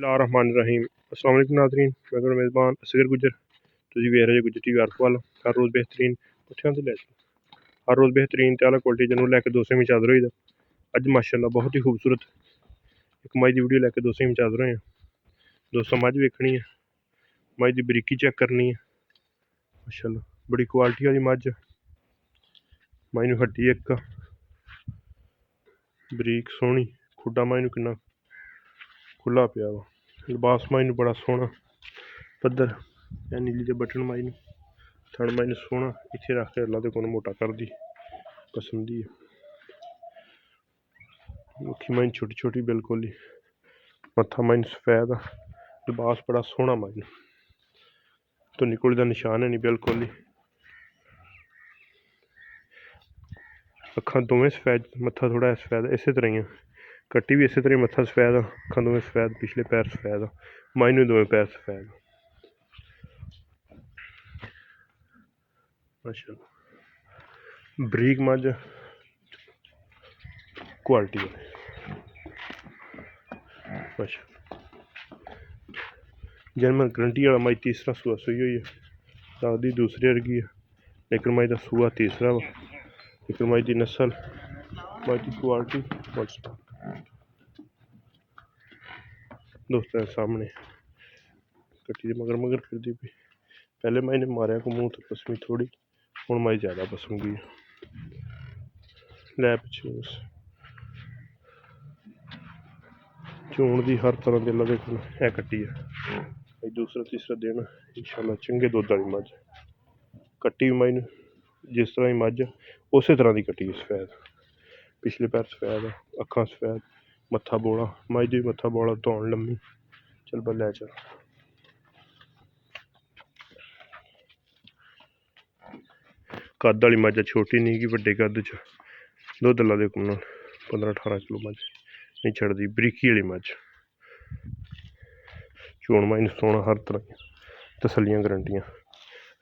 बिस्मिल्लाहिर्रहमानिर्रहीम। अस्सलाम वालेकुम नाज़रीन, मैं मेरा मेज़बान असगर गुजर। तुसीं वेख रहे हो गुजर टीवी आरफ वाला। हर रोज़ बेहतरीन पुट्ठियां तो लैके हर रोज़ बेहतरीन ते आला क्वालिटी जनूर लैके दोस्तें में हाज़र होई दा। अज माशाअल्लाह बहुत ही खूबसूरत एक मझ की वीडियो लैके दोस्तें में हाज़र होए हैं। दोस्तों मझ वेखनी है, मझ की बरीकी चेक करनी है। माशाअल्लाह बड़ी क्वालिटी वाली मझ, मझ नूं हड्डी एक बरीक सोहनी, खुड्डा मझ नूं किन्ना खुला पिया वा, लिबास मझ नूं बड़ा सोहना पद्धर नीली दे बटन मझ नूं थड़ मझ नूं सोहना इत्थे रख के अल्लाह दे कोल मोटा कर दी पसंदी है। मुखी मझ छोटी छोटी बिल्कुल ही, मत्था मझ सफेद, लिबास बड़ा सोहना मझ नूं, तो निकुल दा निशान है नहीं बिल्कुल ही। अखां दोवें सफेद, मत्था थोड़ा सफेद, इस तरह ही कट्टी भी इस तरह, मत्था सफेद, अखां दोवें सफेद, पिछले पैर सफेद, मझ नूं दोवें पैर सफेद। माशाअल्लाह बरीक मझ क्वालिटी है। माशाअल्लाह जन्म गरंटी वाला मझ तीसरा सूआ सूई हुई है, लगदी दूसरी वर्गी है, लेकिन मझ का सूआ तीसरा वा। लेकिन मझ की नस्ल, मझ की क्वालिटी दोस्तों सामने कट्टी दे मगर मगर फिरदी पई। पहले मझ ने मारिया को मूँह तो पसमी थोड़ी, हुण मझ ज़्यादा पसम गई है। लै पिछे चोण की हर तरह के अल्लाह दे कोल है कट्टी है। दूसरा तीसरा दिन इंशाअल्लाह चंगे दुध वाली मझ, कट्टी भी मझ जिस तरह की मझ उस तरह की कट्टी सफेद, पिछले पैर सफेद, अखां सफेद, मत्था बौला, मझ भी मत्था बौला, धौन लम्मी। चल बल्लै चल कद वाली मझ छोटी नहीं कि वड्डे कद च दुध अल्लाह दे कोल 15-18 किलो मझ नहीं छड़दी। बरीकी वाली मझ, चोण मझ सोहना, हर तरह तसलियां गारंटियां।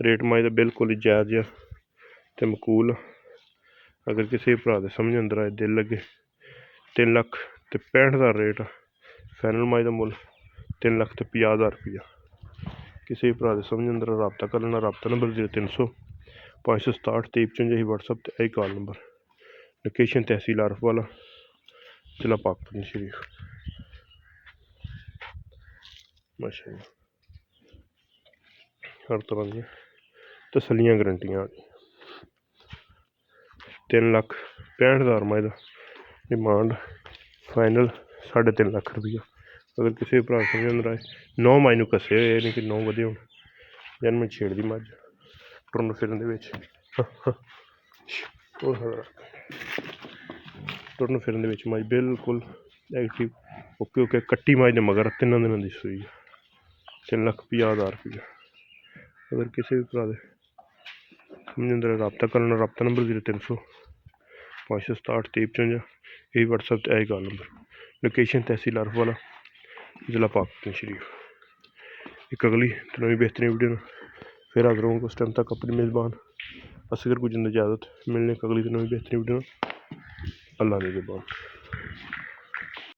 रेट मझ का बिल्कुल ही जायज़ है ते मकूल। अगर किसी भरा दे समझ अंदर आए, दिल लगे, 3,65,000 रेट फाइनल मझ का मुल 3,50,000 रुपया। किसी भरा दे समझ अंदर रबता कर लेना। रबता नंबर 0300 567 2355 व्हाट्सएप ते आई कॉल नंबर। लोकेशन तहसील आरफ वाला, जिला पाकपुर शरीफ। माशाअल्लाह हर तरह दी तसलियां गारंटियां। 3,65,000 मझ का डिमांड, फाइनल 3.5 लाख रुपया। अगर किसी भरा समझ अंदर आए, 9 मझ नूं कसे हुए, नहीं कि 9 वधे होण। जन्म छेड़दी मझ, टुरन फिरन दे विच टुरन फिरन दे विच मझ बिल्कुल एक्टिव ओके ओके। कट्टी मझ ने मगर 3 दिनों की सूई, 3,50,000 रुपया। अगर किसी भी भरा दे समझ अंदर रबता कर लेना। रबता नंबर 0300 567 2355 यही व्हाट्सएप ते आई कॉल नंबर। लोकेशन तहसील आरफ वाला, जिला पाकपुर शरीफ। एक अगली नवी बेहतरीन वीडियो फिर हाजिर होंगे। उस टाइम तक अपनी मेज़बान असगर गुजर इजाज़त। मिलने एक अगली नवी बेहतरीन वीडियो। अल्लाह ने